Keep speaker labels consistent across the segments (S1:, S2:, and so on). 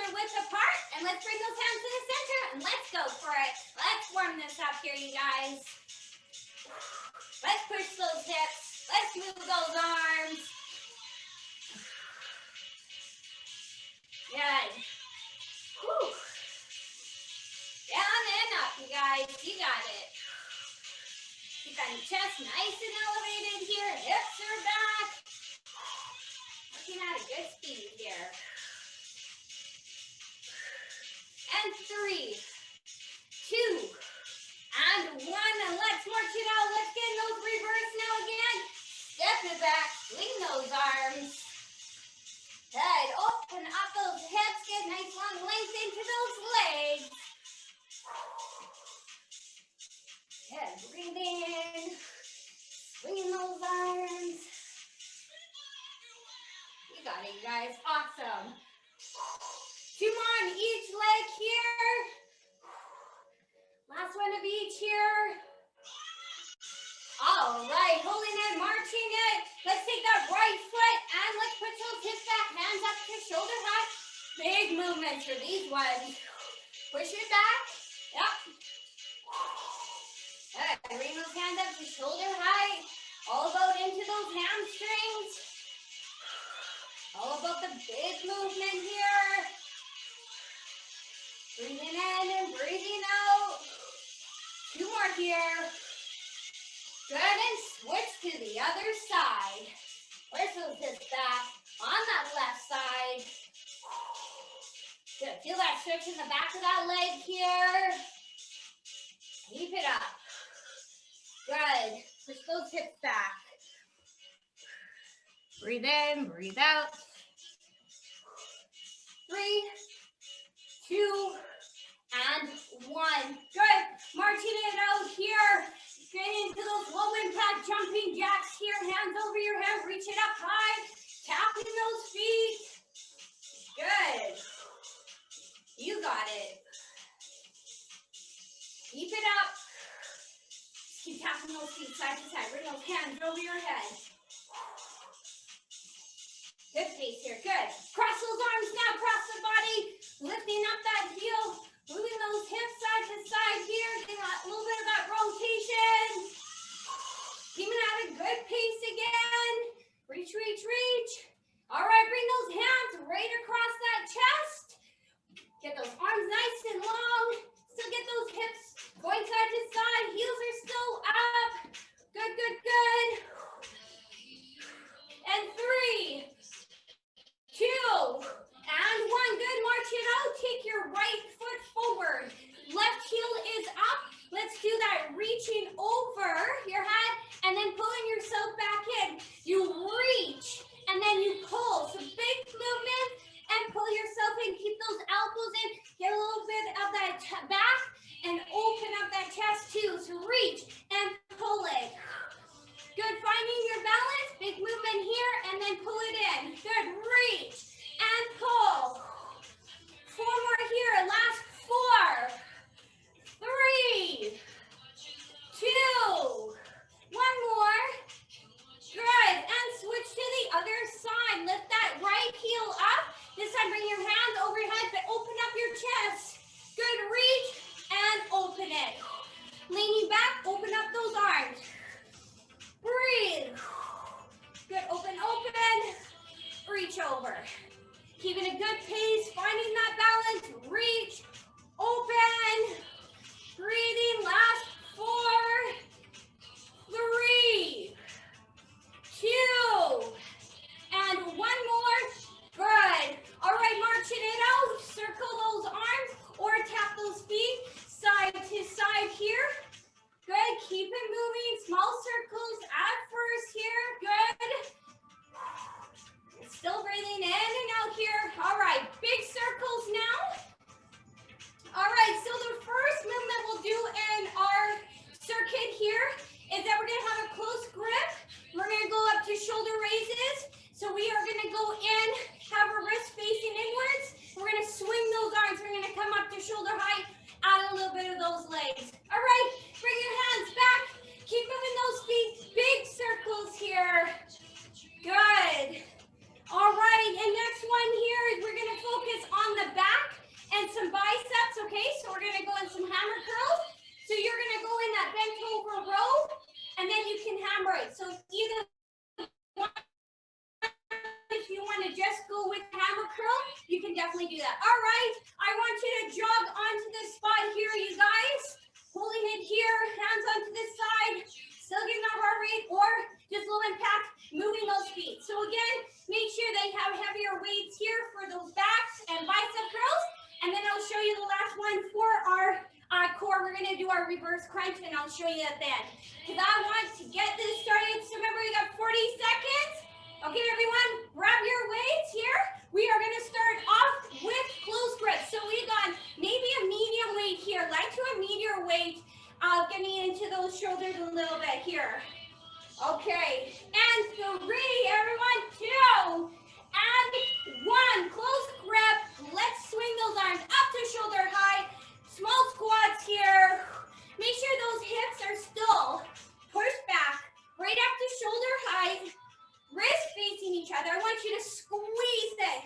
S1: shoulder width apart, and let's bring those hands to the center, and let's go for it. Let's warm this up here, you guys. Let's push those hips. Let's move those arms. Good. Whew. Down and up, you guys. You got it. Keep that chest nice and elevated here. Hips are back. Working at a good speed here. And 3, 2, and 1. And let's march it out. Let's get in those reverse now again. Step it back. Swing those arms. Good. Open up those hips. Get nice long length into those legs. Good. Breathe in. Swinging those arms. You got it, you guys. Awesome. 2 more on each leg here. Last one of each here. All right, holding it, marching it. Let's take that right foot and let's put those hips back, hands up to shoulder high. Big movements for these ones. Push it back. Yep. Good. Bring those hands up to shoulder height. All about into those hamstrings. All about the big movement here. Breathing in and breathing out. 2 more here. Good, and switch to the other side. Push those hips back on that left side. Good, feel that stretch in the back of that leg here. Keep it up. Good, push those hips back. Breathe in, breathe out. 3, 2, and 1. Good. Marching it out here. Get into those low impact jumping jacks here. Hands over your head. Reach it up high. Tapping those feet. Good. You got it. Keep it up. Keep tapping those feet side to side. Bring those hands over your head. Good pace here. Good. Cross those arms now. Cross the body. Lifting up that heel. Moving those hips side to side here. Getting a little bit of that rotation. Keeping at a good pace again. Reach, reach, reach. All right, bring those hands right across that chest. Get those arms nice and long. Still get those hips going side to side. Heels are still up. Good, good, good. And 3, 2, and 1. Good. March it out. Take your right foot forward. Left heel is up. Let's do that reaching over your head and then pulling yourself back in. You reach and then you pull. So big movement and pull yourself in. Keep those elbows in. Get a little bit of that back and open up that chest too. So reach and pull it. Good. Finding your balance. Big movement here and then pull it in. Good. Reach and pull. 4 more here. Last 4, 3, 2, 1 more. Good. And switch to the other side. Lift that right heel up. This time bring your hands over your head, but open up your chest. Good. Reach and open it. Leaning back, open up those arms. Breathe. Good. Open, open. Reach over. Keeping a good pace, finding that balance. Reach, open, breathing. Last 4, 3, 2, and 1 more. Good. All right, marching it out. Circle those arms or tap those feet side to side here. Good. Keep it moving. Small circles at first here. Good. Still breathing in and out here. All right, big circles now. All right, so the first movement we'll do in our circuit here is that we're gonna have a close grip. We're gonna go up to shoulder raises. So we are gonna go in, have our wrist facing inwards. We're gonna swing those arms. We're gonna come up to shoulder height, add a little bit of those legs. All right, bring your hands back. Keep moving those feet. Big circles here. Good. All right, and next one here is we're gonna focus on the back. want to just go with hammer curl, you can definitely do that. All right, I want you to jog onto this spot here, you guys. Holding it here, hands onto this side. Still getting our heart rate or just low impact, moving those feet. So again, make sure they have heavier weights here for those backs and bicep curls. And then I'll show you the last one for our core. We're gonna do our reverse crunch and I'll show you at the end. Because I want to get this started. So remember, we got 40 seconds. Okay, everyone, grab your weights here. We are gonna start off with close grip. So we got maybe a medium weight here, light to a medium weight. Getting into those shoulders a little bit here. Okay, and 3, everyone, 2, and 1. Close grip. Let's swing those arms up to shoulder height. Small squats here. Make sure those hips are still pushed back, right up to shoulder height. Wrists facing each other. I want you to squeeze it.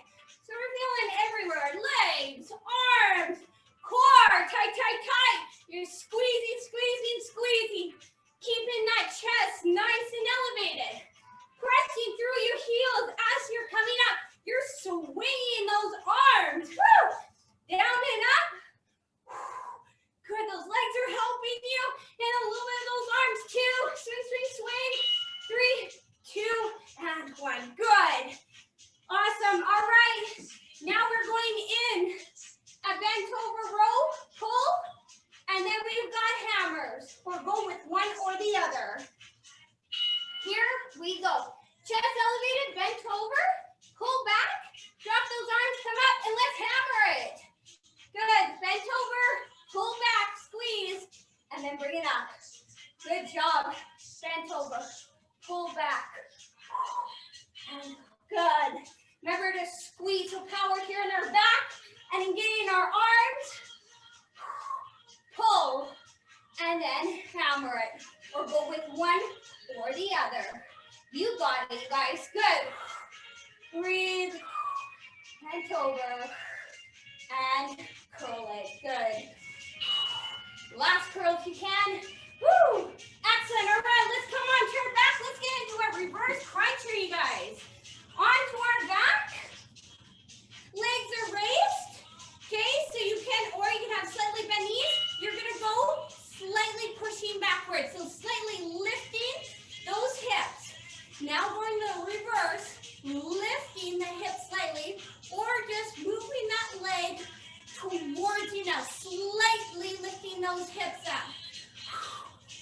S1: So we're feeling everywhere. Legs, arms, core, tight, tight, tight. You're squeezing, squeezing, squeezing. Keeping that chest nice and elevated. Pressing through your heels as you're coming up. You're swinging those arms. Woo! Down and up. Good, those legs are helping you. And a little bit of those arms too. Swing, swing, swing. 3, 2, and 1. Good. Awesome. All right. Now we're going in a bent over row pull. And then we've got hammers. We're going with one or the other. Here we go. Chest elevated, bent over, pull back, drop those arms, come up, and let's hammer it. Good. Bent over, pull back, squeeze, and then bring it up. Good job. Bent over, pull back. And good. Remember to squeeze with power here in our back and engaging our arms. Pull, and then hammer it. Or go with one or the other. You got it, guys. Good. Breathe. Bent over. And curl it. Good. Last curl if you can. Woo! Excellent. All right, let's come on, turn back. Let's get into a reverse cruncher, you guys. Onto our back. Legs are raised. Okay, so you can, or you can have slightly bent knees. You're gonna go slightly pushing backwards. So slightly lifting those hips. Now going to reverse, lifting the hips slightly, or just moving that leg towards you now, slightly lifting those hips up.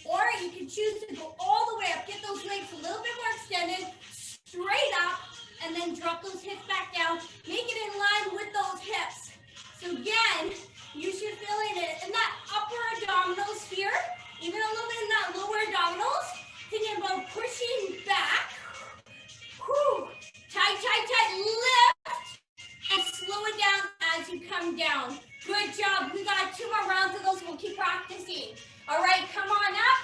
S1: Or you can choose to go all the way up, get those legs a little bit more extended, straight up, and then drop those hips back down. Make it in line with those hips. So again, you should feel it in that upper abdominals here, even a little bit in that lower abdominals. Thinking about pushing back. Whew. Tight, tight, tight. Lift and slow it down as you come down. Good job. We got 2 more rounds of those. We'll keep practicing. All right, come on up.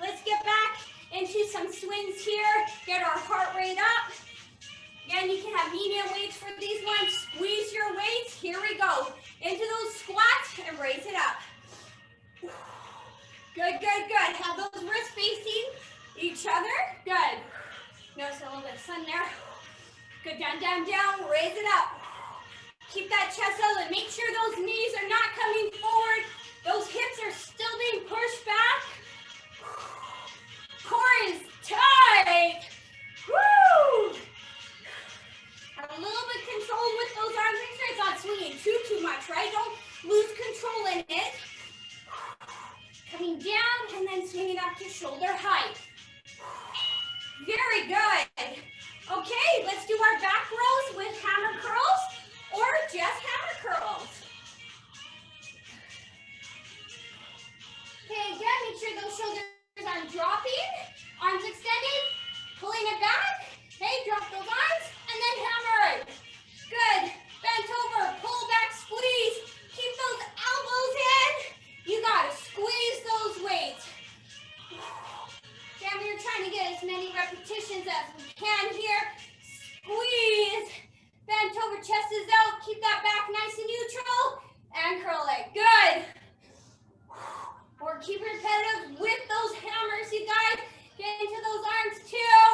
S1: Let's get back into some swings here. Get our heart rate up. Again, you can have medium weights for these ones. Squeeze your weights. Here we go. Into those squats and raise it up. Good, good, good. Have those wrists facing each other. Good. Notice a little bit of sun there. Good, down, down, down. Raise it up. Keep that chest elevated. Make sure those knees are not coming forward. Those hips are still being pushed back. Core is tight. Woo! Have a little bit control with those arms. Make sure it's not swinging too much, right? Don't lose control in it. Coming down and then swinging up to shoulder height. Very good. Okay, let's do our back rows with hammer curls or just hammer curls. Okay, again, make sure those shoulders aren't dropping. Arms extended, pulling it back. Okay, drop those arms and then hammer it. Good. Bent over, pull back, squeeze. Keep those elbows in. You gotta squeeze those weights. Again, we're trying to get as many repetitions as we can here. Squeeze. Bent over, chest is out. Keep that back nice and neutral. And curl it. Good. Or keep it repetitive with those hammers, you guys. Get into those arms too.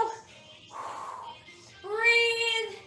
S1: Breathe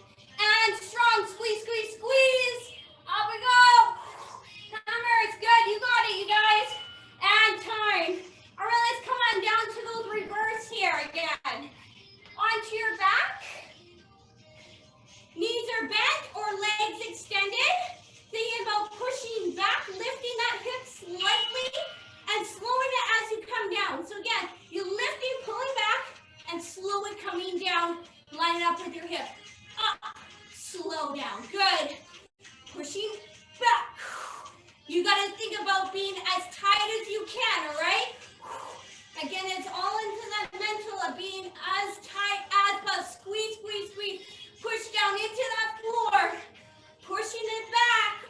S1: about being as tight as you can, all right? Again, it's all into that mental of being as tight as possible. Squeeze, squeeze, squeeze. Push down into that floor. Pushing it back.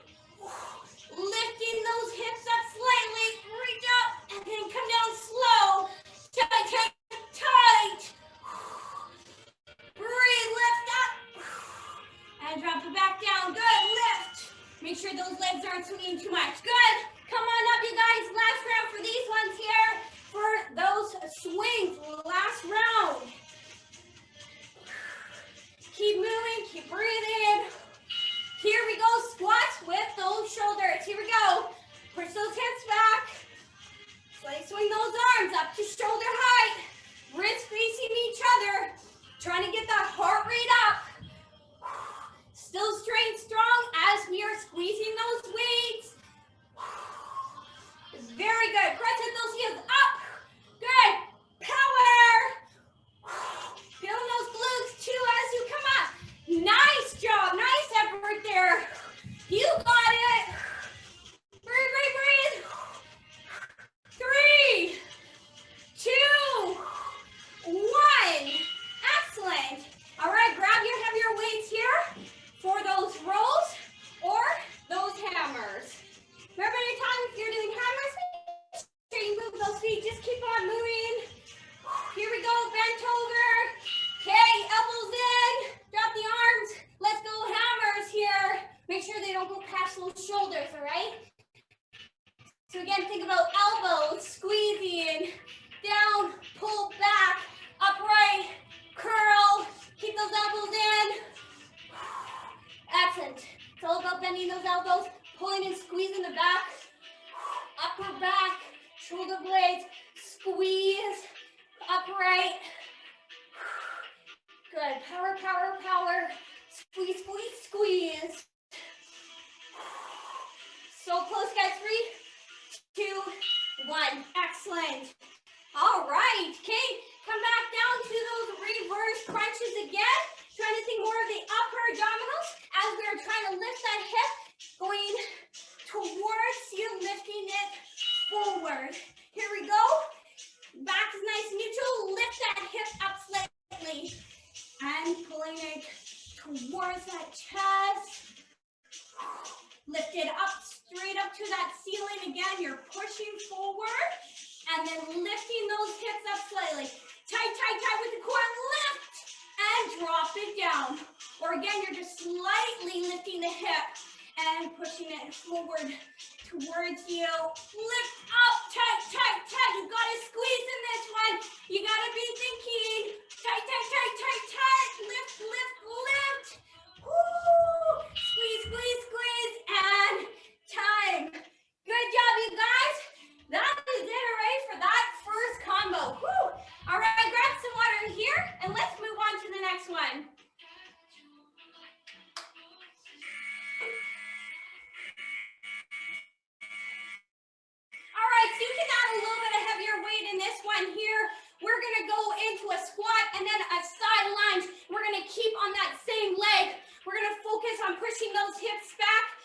S1: Lifting those hips up slightly. Reach up and then come down slow. Tight, tight, tight. Breathe, lift up. And drop it back down. Good, lift. Make sure those legs aren't swinging too much. Good. Come on up, you guys. Last round for these ones here. For those swings, last round. Keep moving, keep breathing. Here we go, squats with those shoulders. Here we go. Push those hips back. Slightly swing those arms up to shoulder height. Wrists facing each other. Trying to get that heart rate up. Still straight strong as we are squeezing those weights. Very good. Press those heels up. Good. Power. Feeling those glutes too as you come up. Nice job. Nice effort there. You got it. Breathe, breathe, breathe. 3, 2, 1. Excellent. All right, grab your heavier weights here for those rows or those hammers. Remember anytime if you're doing hammers, make sure you move those feet. Just keep on moving. Here we go, bent over. Okay, elbows in. Drop the arms. Let's go hammers here. Make sure they don't go past those shoulders, all right? So again, think about elbows, squeezing, down, pull back, upright, curl. Keep those elbows in. Excellent. It's all about bending those elbows, pulling and squeezing the back, upper back, shoulder blades, squeeze, upright. Good. Power, power, power. Squeeze, squeeze, squeeze. So close, guys. 3, 2, 1. Excellent. All right. Okay. Come back down to those reverse crunches again. Trying to think more of the upper abdominals as we're trying to lift that hip, going towards you, lifting it forward. Here we go. Back is nice and neutral. Lift that hip up slightly and pulling it towards that chest. Lift it up, straight up to that ceiling again. You're pushing forward and then lifting those hips up slightly. Tight, tight, tight with the core. Lift and drop it down. Or again, you're just slightly lifting the hip and pushing it forward towards you. Lift up, tight, tight, tight. You gotta squeeze in this one. You gotta be thinking tight, tight, tight, tight, tight. Lift, lift, lift. Woo! Squeeze, squeeze, squeeze, and time. Good job, you guys. That is it, all right, for that first combo. Woo! All right, grab some water here, and let's move on to the next one. All right, so you can add a little bit of heavier weight in this one here. We're gonna go into a squat and then a side lunge. We're gonna keep on that same leg. We're gonna focus on pushing those hips back.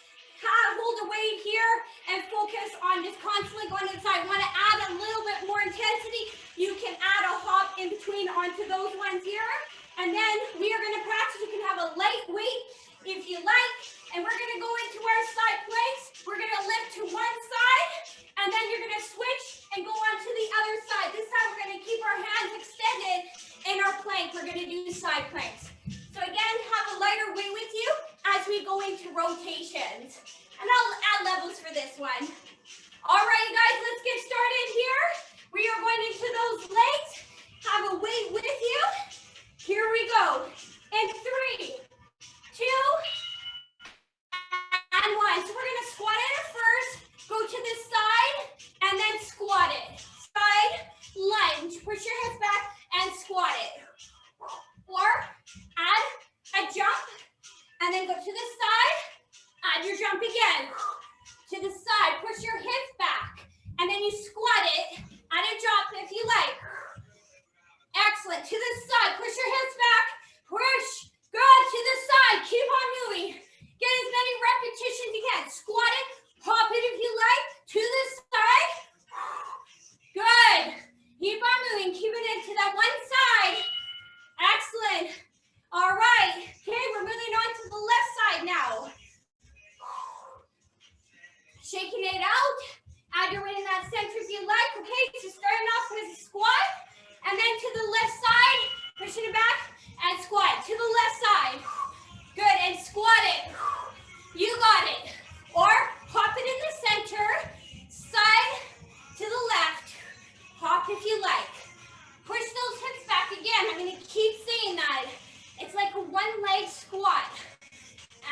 S1: Hold the weight here and focus on just constantly going to the side. Want to add a little bit more intensity? You can add a hop in between onto those ones here. And then we are going to practice. You can have a light weight if you like. And we're going to go into our side planks. We're going to lift to one side. And then you're going to switch and go on to the other side. This time we're going to keep our hands extended in our plank. We're going to do side planks. So again, have a lighter weight with you as we go into rotations. And I'll add levels for this one. All right, you guys, let's get started here. We are going into those legs. Have a weight with you. Here we go. In 3, 2, and 1. So we're going to squat it first. Go to the side and then squat it. Side, lunge. Push your hips back and squat it. Or add a jump and then go to the side. Add your jump again. To the side, push your hips back. And then you squat it. Add a jump if you like. Excellent. To the side, push your hips back. Push. Good. To the side. Keep on moving. Get as many repetitions you can. Squat it. Pop it if you like. To the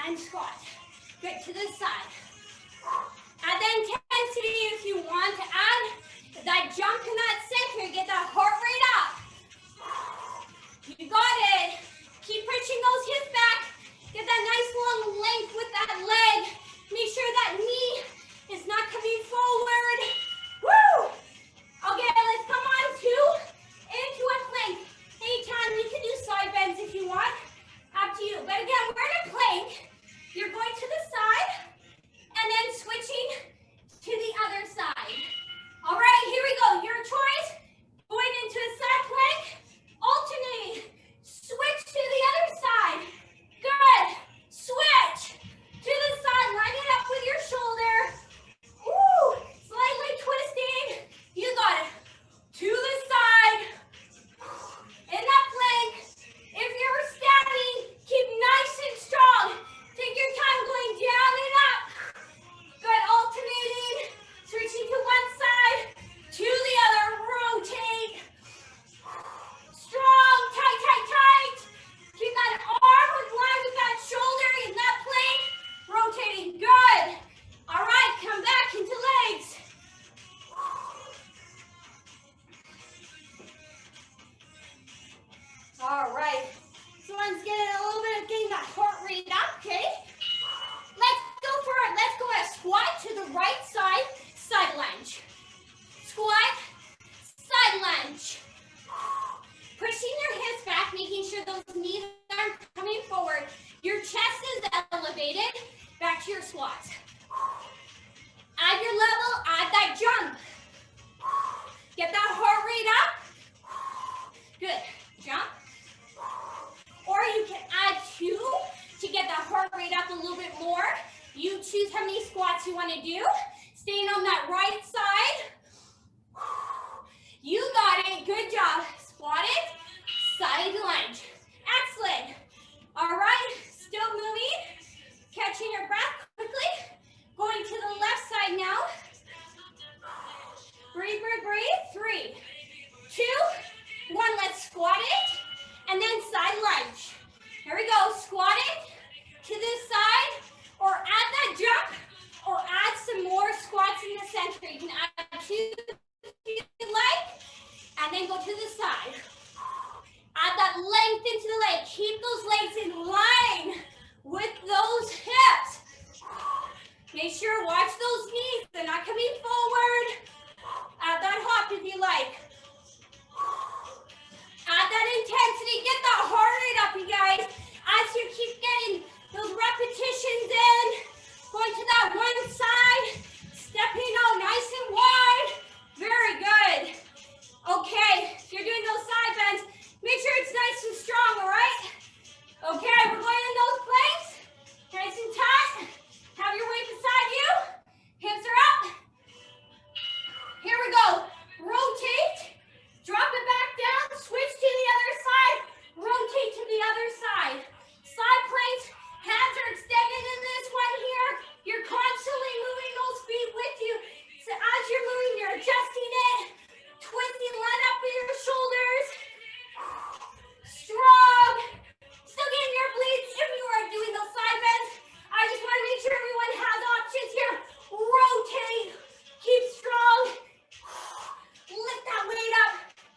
S1: and squat. Good, to the side. Add the intensity if you want to add that jump in that center. Get that heart rate up. You got it. Keep pushing those hips back. Get that nice long length with that leg. Make sure that knee is not coming forward. Woo! Okay, let's come on into a plank. Anytime you can do side bends if you want. Up to you. But again, we're in a plank. You're going to the side and then switching to the other side. All right, here we go. Your choice. Going into a side plank. Alternating. Switch to the other side. Good. Switch to the side. Line it up with your shoulder. Woo! Slightly twisting. You got it. To the side. In that plank. If you're standing, keep nice and strong. Take your time going down and up. Good. Alternating. Switching to one side. To the other. Rotate. Strong. Tight, tight, tight. Keep that arm in line with that shoulder in that plank. Rotating. Good. All right. Come back into legs. All right. Someone's getting a little bit of getting that heart rate up, okay? Let's go for it. Let's go a squat to the right side, side lunge. Squat, side lunge. Pushing your hips back, making sure those knees aren't coming forward. Your chest is elevated. Back to your squat. Add your level, add that jump. Get that heart rate up. Good. Jump. Or you can add 2 to get that heart rate up a little bit more. You choose how many squats you want to do. Staying on that right side. You got it. Good job. Squat it. Side lunge. Excellent. All right. Still moving. Catching your breath quickly. Going to the left side now. Breathe, breathe, breathe. 3, 2, 1. Let's squat it. And then side lunge. Here we go. Squat it to this side. Or add that jump. Or add some more squats in the center. You can add 2 if you like. And then go to the side. Add that length into the leg. Keep those legs in line with those hips. Make sure, watch those knees. They're not coming forward. Add that hop if you like. Add that intensity. Get that heart rate up, you guys. As you keep getting those repetitions in. Going to that one side. Stepping out nice and wide. Very good. Okay, if you're doing those side bends, make sure it's nice and strong, all right? Okay, we're going in those planks. Nice and tight. Have your weight beside you. Hips are up. Here we go. Rotate. Drop it back down. Switch to the other side. Rotate to the other side. Side planks. Hands are extended in this one here. You're constantly moving those feet with you. So as you're moving, you're adjusting it. Twisting, line up with your shoulders. Strong. Still getting your bleeds if you are doing those side bends. I just want to make sure everyone has options here. Rotate. Keep strong. Lift that weight up.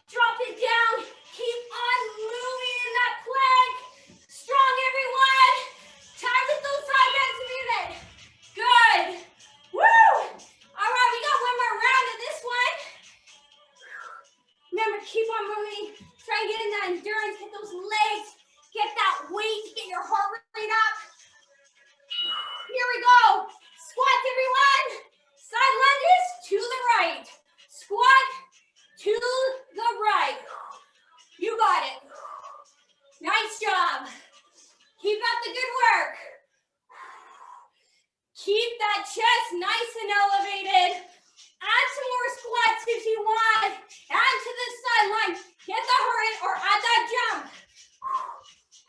S1: Drop it down. Keep on moving in that plank. Strong, everyone. Time with those side bends a minute. Good. Woo! All right, we got one more round of this one. Remember, keep on moving. Try and get in that endurance. Get those legs. Get that weight to get your heart rate up. Here we go. Squats, everyone. Side lunges to the right. Squat to the right. You got it. Nice job. Keep up the good work. Keep that chest nice and elevated. Add some more squats if you want. Add to the sideline. Get the heart or add that jump.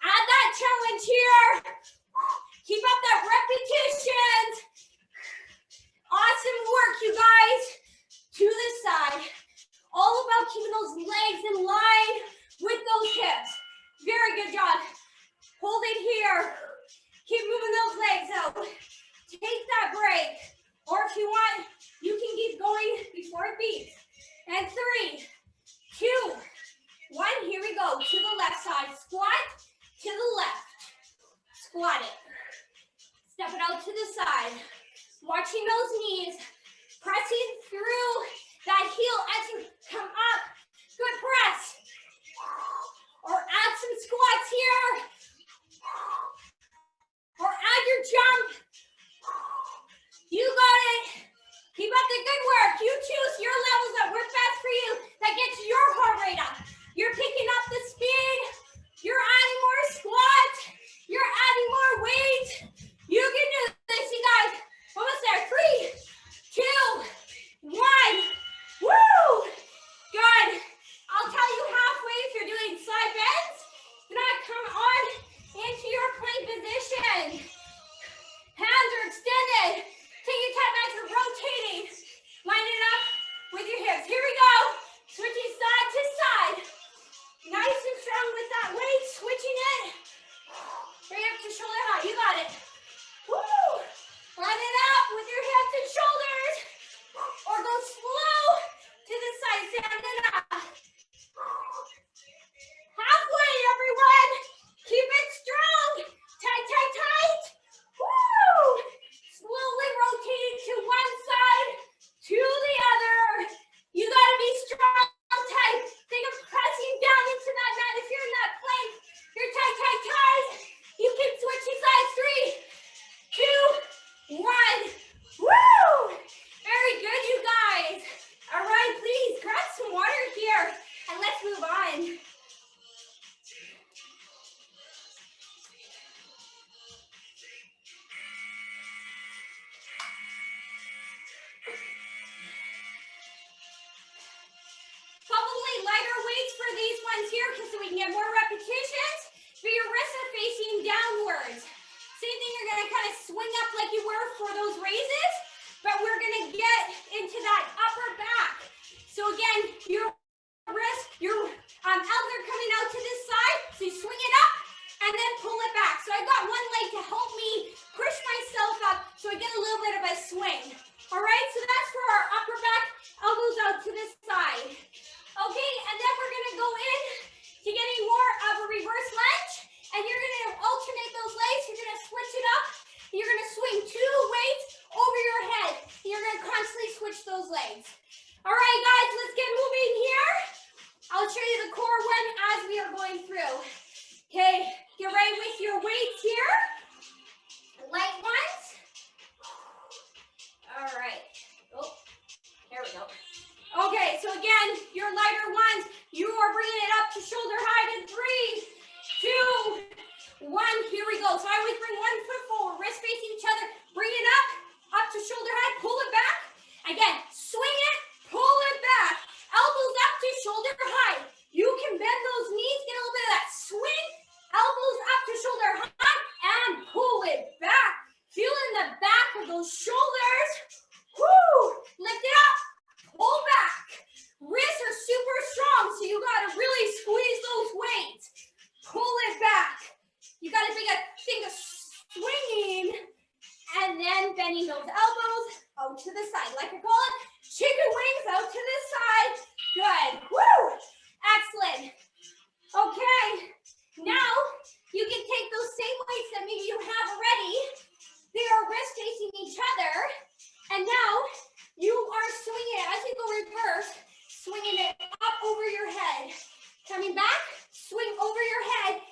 S1: Add that challenge here. Keep up that repetitions. Awesome work, you guys. To the side. All about keeping those legs in line with those hips. Very good job. Hold it here. Keep moving those and 3, 2, 1. Here we go. To the left side. Squat to the left. Squat it. Step it out to the side. Watching those knees. Pressing through that heel as you come up. Good press. Or add some squats here. Or add your jump. You got it. Keep up the good work. You choose your levels that work best for you, that gets your heart rate up. You're picking up the speed. You're adding more squat. You're adding more weight. You can do this, you guys. Almost there. 3, 2, 1. Woo! Good. I'll tell you halfway if you're doing side bends. Do not come on into your plank position. Hands are extended. Take your time as you're rotating. Line it up with your hips. Here we go. Switching side to side. Nice and strong with that weight. Switching it. Bring it up to shoulder high. You got it. Woo! Line it up with your hips and shoulders. Or go slow to the side. Stand it up. Halfway, everyone. Keep it strong. Tight, tight, tight. Woo! Slowly rotating to one side, to the other. You gotta be strong, tight. Think of pressing down into that mat. If you're in that plank, you're tight, tight, tight. You keep switching sides. 3, 2, 1. Woo! Very good, you guys. All right, please grab some water here and let's move on. Probably lighter weights for these ones here because we can get more repetitions, but your wrists are facing downwards. Same thing, you're gonna kind of swing up like you were for those raises, but we're gonna get into that upper back. So again, your wrist, your elbows are coming out to this side, so you swing it up and then pull it back. So I got one leg to help me push myself up so I get a little bit of a swing. All right, so that's for our upper back, elbows out to this side. Okay, and then we're gonna go in to getting more of a reverse lunge, and you're gonna alternate those legs. You're gonna switch it up. You're gonna swing 2 weights over your head. You're gonna constantly switch those legs. All right, guys, let's get moving here. I'll show you the core one as we are going through. Okay, get ready with your weights here. Light ones. All right. Oh, there we go. Okay, so again, your lighter ones, you are bringing it up to shoulder height in 3, 2, 1. Here we go. So I always bring one foot forward, wrist facing each other. Bring it up to shoulder height, pull it back. Again, swing it, pull it back. Elbows up to shoulder height. You can bend those knees, get a little bit of that swing. Elbows up to shoulder height and pull it back. Feel in the back of those shoulders. Woo! Lift it up. Pull back. Wrists are super strong, so you got to really squeeze those weights. Pull it back. You got to think of swinging and then bending those elbows out to the side. Like I call it, chicken wings out to the side. Good. Woo! Excellent. Okay. Now, you can take those same weights that maybe you have already. They are wrist facing each other. And now, you are swinging it as you go reverse, swinging it up over your head. Coming back, swing over your head.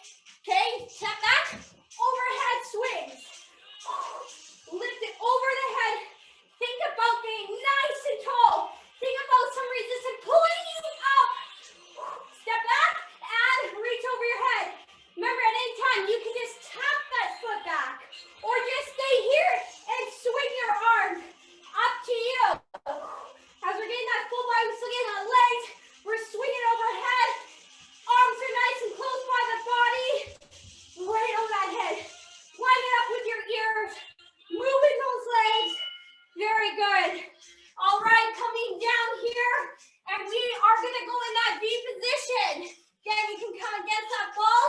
S1: Okay, step back, overhead swings. Lift it over the head. Think about being nice and tall. Think about some resistance pulling you up. Step back and reach over your head. Remember, at any time, you can just tap that foot back or just stay here and swing your arm. Up to you. As we're getting that full body, we're still getting our legs. We're swinging overhead. Arms are nice and close by the body. Right over that head. Line it up with your ears. Moving those legs. Very good. All right, coming down here. And we are going to go in that V position. Again, you can come against that ball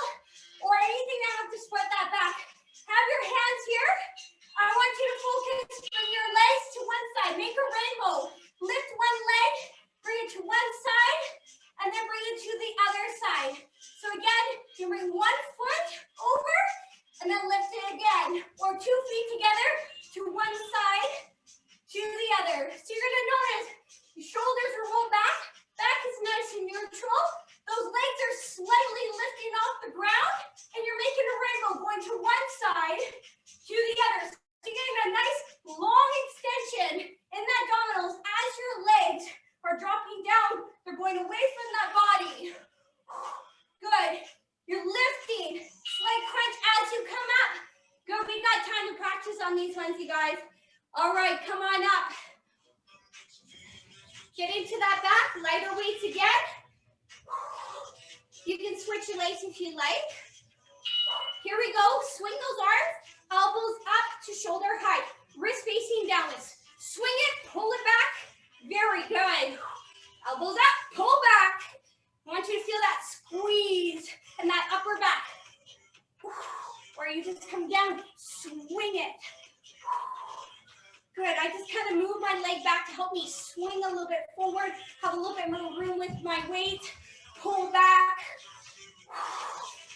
S1: or anything that have to spread that back. Have your hands here. I want you to focus on your legs to one side. Make a rainbow. Lift one leg, bring it to one practice on these ones, you guys. All right, come on up. Get into that back, lighter weights again. You can switch your legs if you like. Here we go, swing those arms, elbows up to shoulder height, wrist facing downwards. Swing it, pull it back, very good. Elbows up, pull back. I want you to feel that squeeze in that upper back. Or you just come down, swing it. Good, I just kind of move my leg back to help me swing a little bit forward, have a little bit more room with my weight. Pull back.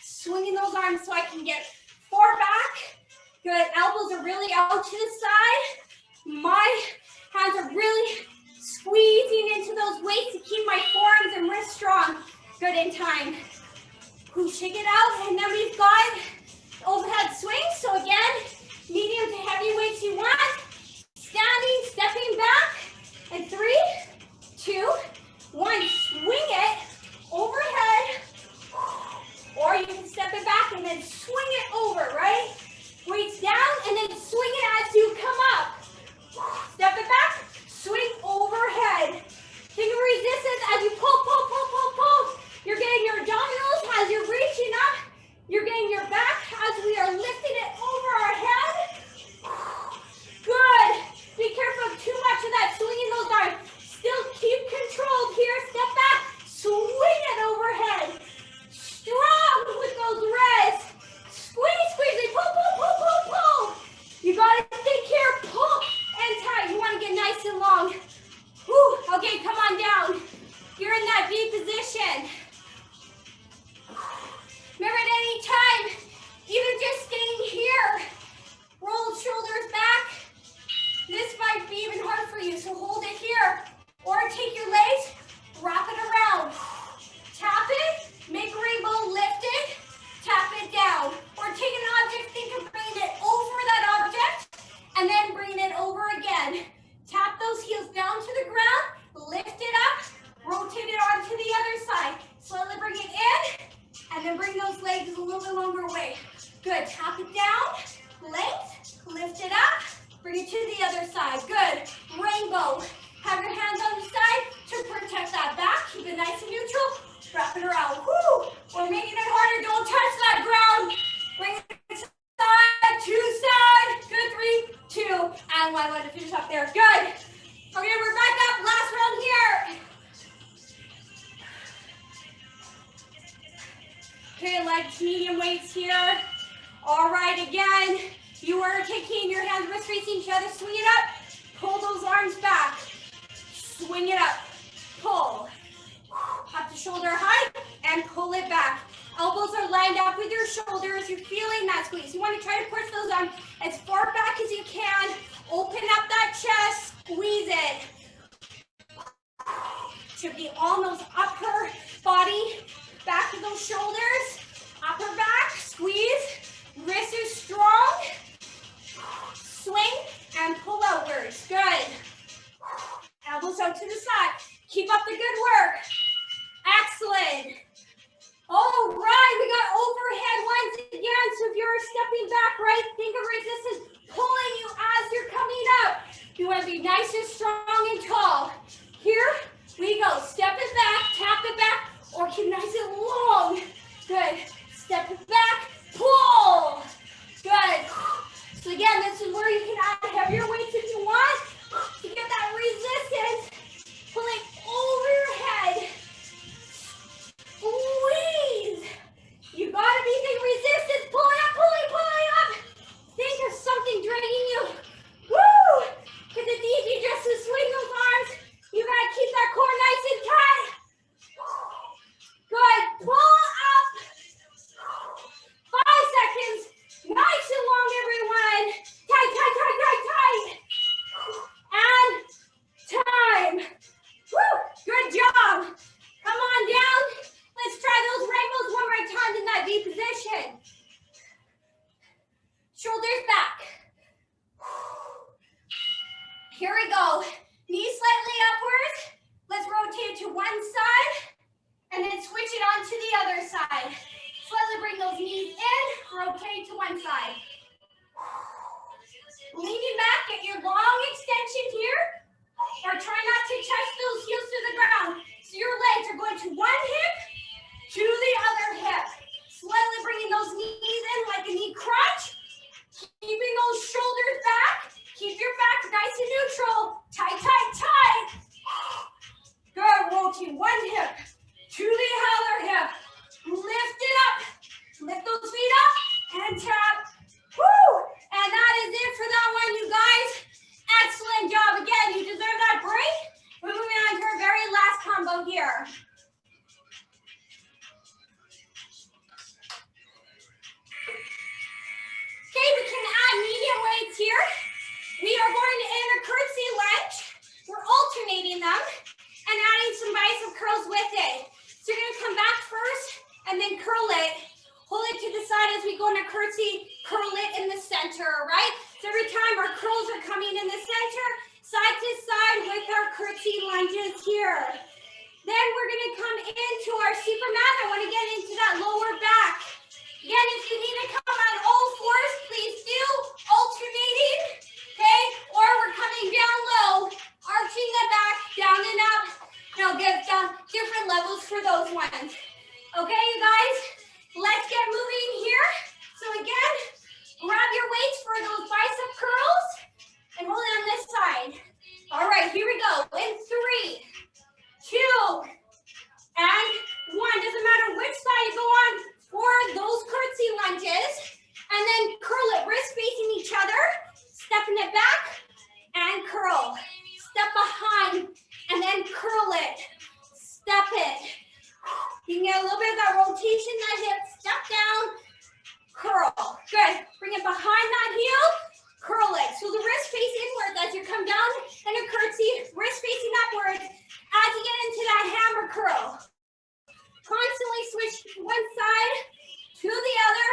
S1: Swinging those arms so I can get far back. Good, elbows are really out to the side. My hands are really squeezing into those weights to keep my forearms and wrists strong. Good, in time. Shake it out, and then we've got overhead swing. So again, medium to heavy weights you want. Standing, stepping back, and 3, 2, 1. Swing it overhead, or you can step it back and then swing it over, right? Weights down, and then swing it as you come up. Step it back, swing overhead. Think of resistance as you pull, pull, pull, pull, pull. You're getting your abdominals as you're reaching up. You're getting your back as we are lifting it over our head. Good. Be careful of too much of that swinging those arms. Still keep control here. Step back. Swing it overhead. Strong with those wrists. Squeeze, squeeze it. Pull, pull, pull, pull, pull. You got to think here. Pull and tight. You want to get nice and long. Whew. Okay, come on down. You're in that V position. Remember at any time, even just staying here, roll shoulders back. This might be even hard for you, so hold it here. Or take your legs, wrap it around. Tap it, make a rainbow, lift it, tap it down. Or take an object, think of bringing it over that object, and then bring it over again. Tap those heels down to the ground, lift it up, rotate it onto the other side. Slowly bring it in, and then bring those legs a little bit longer away. Good, tap it down, length, lift it up, bring it to the other side. Good, rainbow. Have your hands on the side to protect that back. Keep it nice and neutral. Wrap it around. Woo! We're making it harder. Don't touch that ground. Bring it side to side. Good, 3, 2, and 1. Want to finish up there. Good. Okay, we're back up. Last round here. Okay, legs, medium weights here. All right, again, you are taking your hands, wrists facing each other. Swing it up. Pull those arms back. Swing it up. Pull. Up to shoulder height and pull it back. Elbows are lined up with your shoulders. You're feeling that squeeze. You want to try to push those arms as far back as you can. Open up that chest. Squeeze it. Should be on those upper body, back of those shoulders. Upper back, squeeze. Wrist is strong. Swing and pull outwards. Good. Elbows out to the side. Keep up the good work. Excellent. All right, we got overhead once again. So if you're stepping back, right, think of resistance pulling you as you're coming up. You want to be nice and strong and tall. Here we go. Step it back, tap it back, or keep nice and long. Good. Step it back, pull. Good. So again, this is where you can add heavier weights if you want to get that resistance. Pull it over your head. Squeeze. You gotta be the resistance. Pulling up, pulling, pulling up. Think of something draining you. Woo! Because it's easy just to swing those arms. You gotta keep that core nice and tight. Good. Pull up. 5 seconds. Nice and long, everyone. Tight, tight, tight, tight, tight. And time. Woo! Good job. Come on down. Let's try those rainbows one more time in that V position. Shoulders back. Here we go. Knees slightly upwards. Let's rotate to one side and then switch it on to the other side. Slightly bring those knees in, rotate to one side. those shoulders back. Keep your back nice and neutral. Tight, tight, tight. Good, rotate one hip to the other hip. Lift it up. Lift those feet up and tap. Woo! And that is it for that one, you guys. Excellent job. Again, you deserve that break. We're moving on to our very last combo here. Okay, we can add medium weights here. We are going to end a curtsy lunge. We're alternating them and adding some bicep curls with it. So you're gonna come back first and then curl it. Hold it to the side as we go in a curtsy, curl it in the center, right? So every time our curls are coming in the center, side to side with our curtsy lunges here. Then we're gonna come into our Superman. I wanna get into that lower back. Again, if you need to come on all fours, please do, alternating, okay? Or we're coming down low, arching the back, down and up. And I'll give different levels for those ones. Okay, you guys, let's get moving here. So again, grab your weights for those bicep curls and hold it on this side. All right, here we go. In 3, 2, and 1. Doesn't matter which side you go on for those curtsy lunges. And then curl it, wrist facing each other, stepping it back and curl. Step behind and then curl it. Step it. You can get a little bit of that rotation, that hip, step down, curl. Good. Bring it behind that heel, curl it. So the wrist face inwards as you come down in a curtsy, wrist facing upwards as you get into that hammer curl. Constantly switch one side to the other.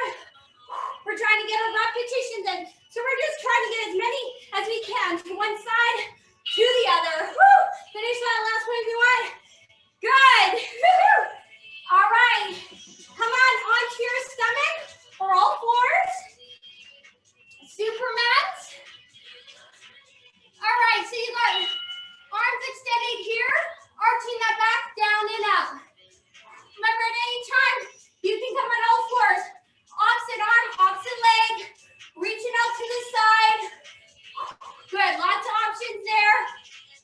S1: We're trying to get our repetitions in. So we're just trying to get as many as we can to one side, to the other. Woo! Finish that last one if you want. Good. All right. Come on onto your stomach or all fours. Supermans. All right, so you got arms extended here, arching that back, down and up. Remember, at any time, you can come on all fours. Opposite arm, opposite leg, reaching out to the side. Good, lots of options there.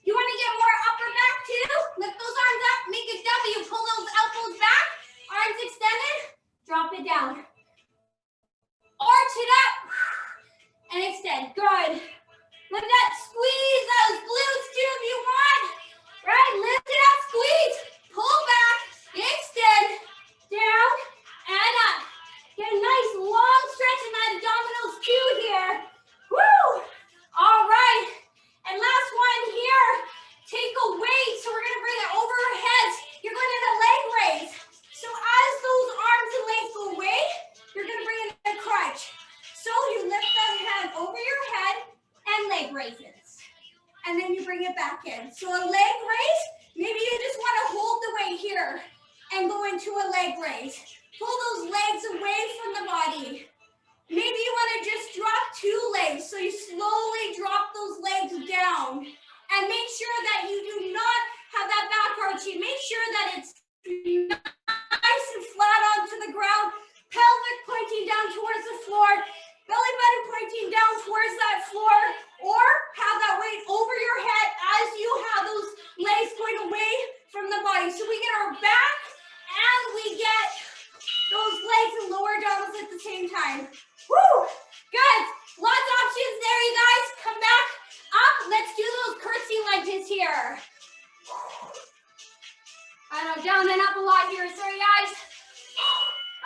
S1: You want to get more upper back too? Lift those arms up, make a W, pull those elbows back, arms extended, drop it down. Arch it up and extend, good. Look at that, squeeze those glutes too if you want. Right, lift it up, squeeze, pull back, extend, down and up. Get a nice long stretch in that abdominals too here. Woo! All right, and last one here. Take a weight, so we're gonna bring it over our heads. You're going to the leg raise. So as those arms and legs go away, you're gonna bring in a crunch. So you lift the hand over your head and leg raises. And then you bring it back in. So a leg raise, maybe you just want to hold the weight here and go into a leg raise. Pull those legs away from the body. Maybe you want to just drop 2 legs. So you slowly drop those legs down. And make sure that you do not have that back arching. Make sure that it's nice and flat onto the ground. Pelvic pointing down towards the floor. Belly button pointing down towards that floor. Or have that weight over your head as you have those legs going away from the body. So we get our back and we get those legs and lower abdominals at the same time. Woo! Good. Lots of options there, you guys. Come back up. Let's do those curtsy lunges here. I know, down and up a lot here. Sorry, guys.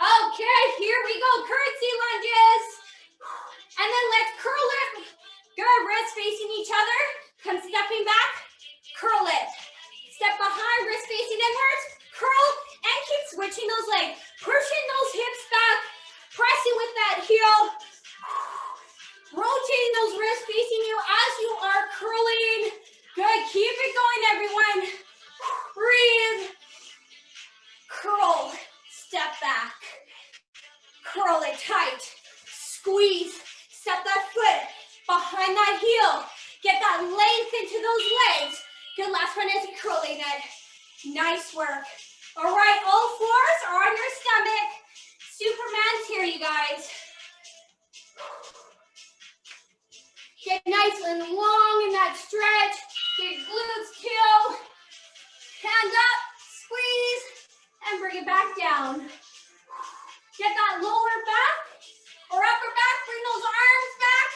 S1: Okay, here we go. Curtsy lunges. And then let's curl it. Good. Wrists facing each other. Come stepping back. Curl it. Step behind, wrist facing inwards. Curl and keep switching those legs. Pushing those hips back. Pressing with that heel. Rotating those wrists facing you as you are curling. Good. Keep it going, everyone. Breathe. Curl. Step back. Curl it tight. Squeeze. Step that foot behind that heel. Get that length into those legs. Good. Last one is curling it. Nice work. All right. All fours are on your stomach. Superman's here, you guys. Get nice and long in that stretch. Get your glutes too. Hand up, squeeze, and bring it back down. Get that lower back or upper back. Bring those arms back,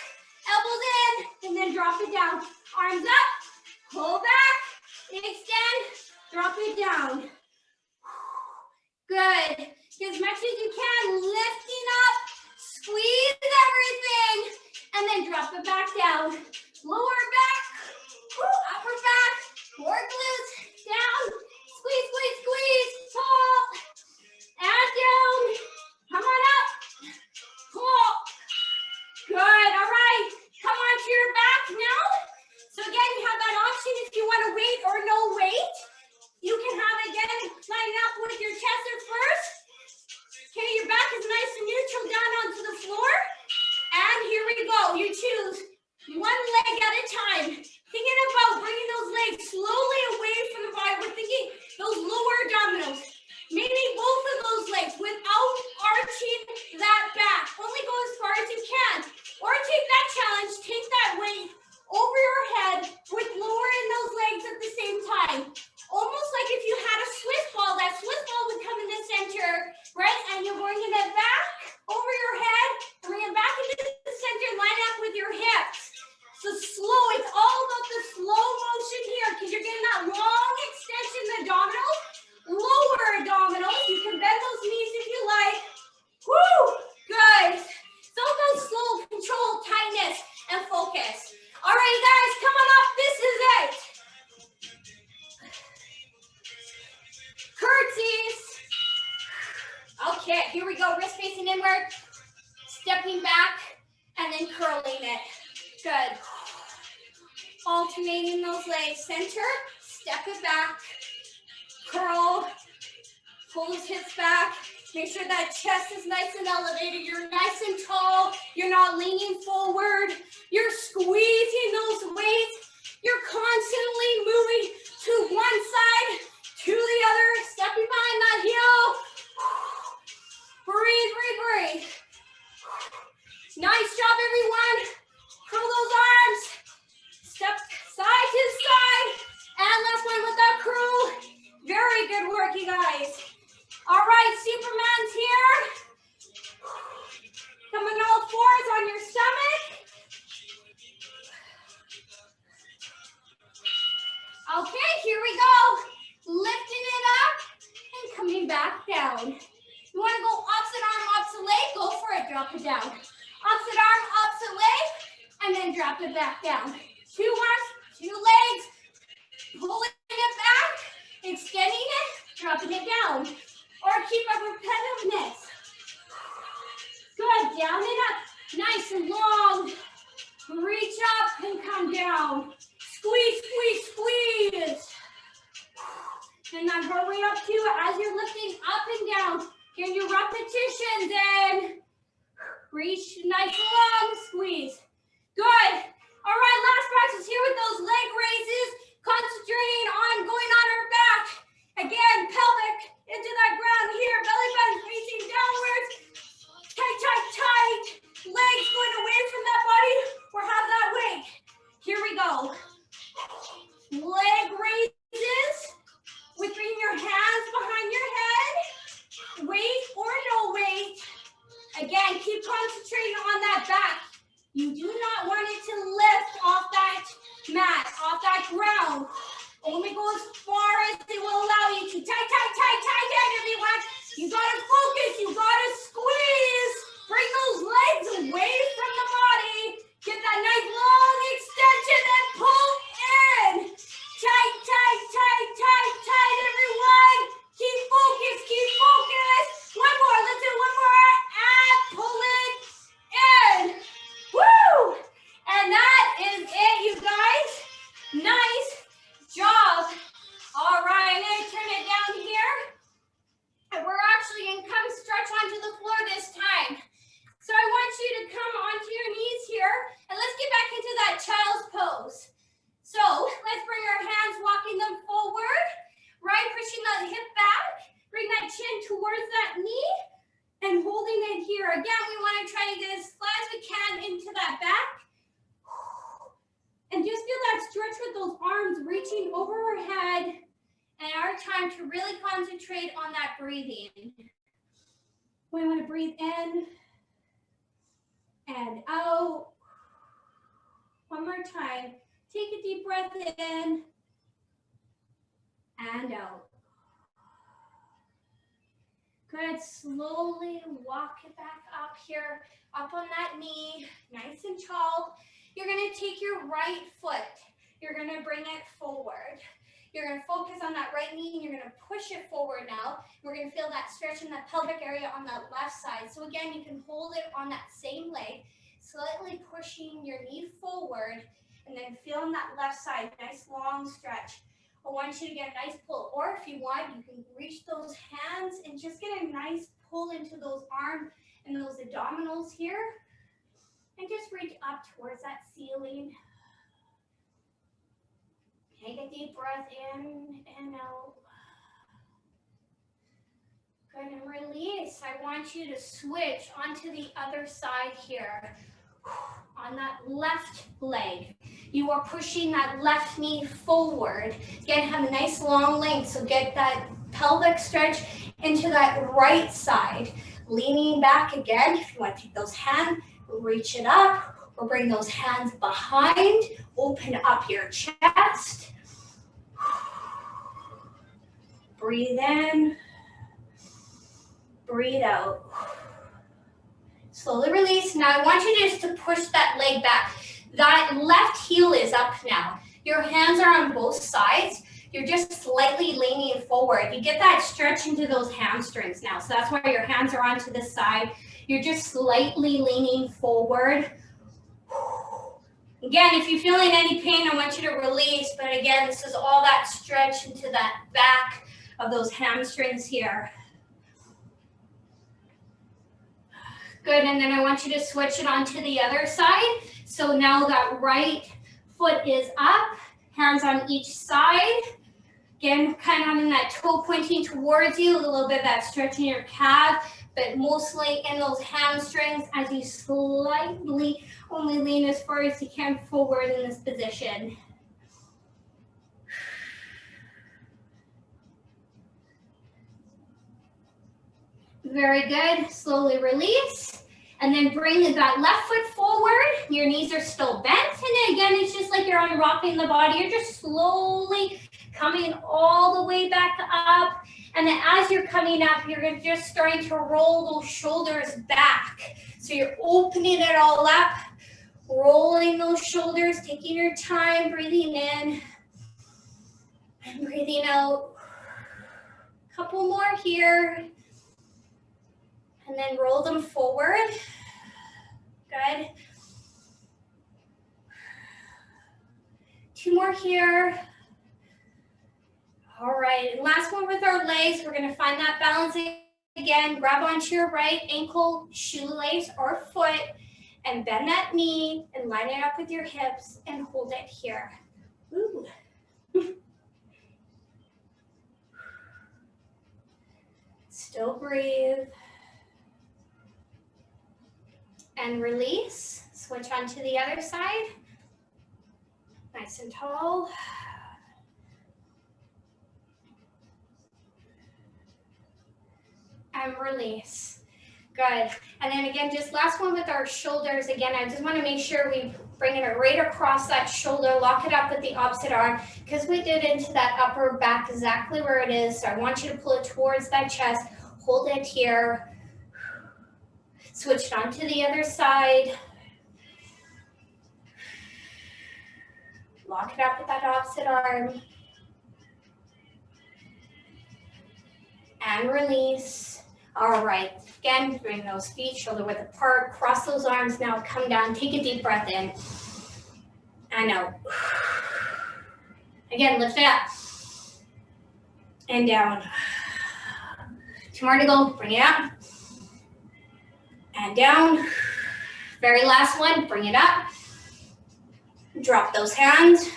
S1: elbows in, and then drop it down. Arms up, pull back, extend, drop it down. Good. Get as much as you can, lifting up, squeeze everything, and then drop it back down. Lower back, upper back, core glutes, down, squeeze, squeeze, squeeze, pull, and down. Come on up, pull. Good, all right. Come on to your back now. So again, you have that option if you want to weight or no weight. You can have, again, line up with your chest at first. Okay, your back is nice and neutral down onto the floor. And here we go. You choose one leg at a time. Thinking about bringing those legs slowly away from the body. We're thinking those lower abdominals. Maybe both of those legs without arching that back. Only go as far as you can. Or take that challenge, take that weight over your head with lowering those legs at the same time. Almost like if you had a Swiss ball, that Swiss ball would come in the center, right? And you're bringing it back over your head, bring it back into the center, line up with your hips. So slow, it's all about the slow motion here because you're getting that long extension in the abdominals, lower abdominals. You can bend those knees if you like. Woo, good. It's all about slow control, tightness, and focus. All right, guys, come on up. This is it. Curtsies. Okay, here we go. Wrist facing inward, stepping back, and then curling it. Good. Alternating those legs. Center, step it back, curl, pull those hips back. Make sure that chest is nice and elevated. You're nice and tall. You're not leaning forward. You're squeezing those weights. You're constantly moving to one side, to the other, stepping behind that heel. Breathe, breathe, breathe. Nice job, everyone. Curl those arms. Step side to side. And last one with that curl. Very good work, you guys. All right, Superman's here. Come on all fours on your stomach. Okay, here we go. Lifting it up and coming back down. You want to go opposite arm, opposite leg? Go for it, drop it down. Opposite arm, opposite leg, and then drop it back down. Two arms, two legs, pulling it back, extending it, dropping it down. Or keep up repetitiveness. Good, down and up, nice and long. Reach up and come down. Squeeze, squeeze, squeeze. And then hurry up to it as you're lifting up and down. Get your repetitions in. Reach nice and long, squeeze. Good. All right, last practice here with those leg raises. Concentrating on going on our back. Again, pelvic into that ground here. Belly button facing downwards. Tight, tight, tight. Legs going away from that body or have that weight. Here we go. Leg raises with bringing your hands behind your head. Weight or no weight. Again, keep concentrating on that back. You do not want it to lift off that mat, off that ground. Only go as far as they will allow you to. Tight, tight, tight, tight, tight, everyone. You gotta focus, you gotta squeeze. Bring those legs away from the body. Get that nice long extension and pull in. Tight, tight, tight, tight, tight, everyone. Keep focused, keep focused. One more, let's do one more. And pull it in. Woo! And that is it, you guys. Nice job. with those arms reaching over our head, and our time to really concentrate on that breathing. We want to breathe in and out. One more time. Take a deep breath in and out. Good. Slowly walk it back up here, up on that knee, nice and tall. You're going to take your right foot. You're going to bring it forward. You're going to focus on that right knee and you're going to push it forward now. We're going to feel that stretch in that pelvic area on that left side. So again, you can hold it on that same leg, slightly pushing your knee forward and then feeling that left side, nice long stretch. I want you to get a nice pull, or if you want, you can reach those hands and just get a nice pull into those arms and those abdominals here. And just reach up towards that ceiling. Take a deep breath in and out. Good, and release. I want you to switch onto the other side here. On that left leg, you are pushing that left knee forward. Again, have a nice long length, so get that pelvic stretch into that right side. Leaning back again, if you want to take those hands, reach it up, or bring those hands behind, open up your chest. Breathe in, breathe out. Slowly release. Now I want you just to push that leg back. That left heel is up now. Your hands are on both sides. You're just slightly leaning forward. You get that stretch into those hamstrings now. So that's why your hands are onto the side. You're just slightly leaning forward. Again, if you're feeling any pain, I want you to release. But again, this is all that stretch into that back of those hamstrings here. Good, and then I want you to switch it onto the other side. So now that right foot is up, hands on each side. Again, kind of having that toe pointing towards you, a little bit of that stretch in your calf, but mostly in those hamstrings as you slightly only lean as far as you can forward in this position. Very good. Slowly release. And then bring that left foot forward. Your knees are still bent. And then again, it's just like you're unrocking the body. You're just slowly coming all the way back up. And then as you're coming up, you're just starting to roll those shoulders back. So you're opening it all up, rolling those shoulders, taking your time, breathing in and breathing out. Couple more here. And then roll them forward. Good. 2 more here. All right, and last one with our legs. We're gonna find that balance again. Grab onto your right ankle, shoelace, or foot, and bend that knee and line it up with your hips and hold it here. Ooh. Still breathe. And release. Switch onto the other side. Nice and tall. And release. Good. And then again, just last one with our shoulders. Again, I just want to make sure we bring it right across that shoulder, lock it up with the opposite arm, because we did into that upper back exactly where it is. So I want you to pull it towards that chest. Hold it here. Switch it on to the other side. Lock it up with that opposite arm. And release. All right. Again, bring those feet shoulder width apart. Cross those arms now. Come down. Take a deep breath in. And out. Again, lift it up. And down. 2 more to go. Bring it up. And down. Very last one. Bring it up. Drop those hands.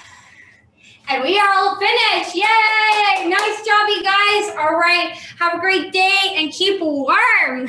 S1: And we are all finished. Yay! Nice job, you guys. All right. Have a great day and keep warm.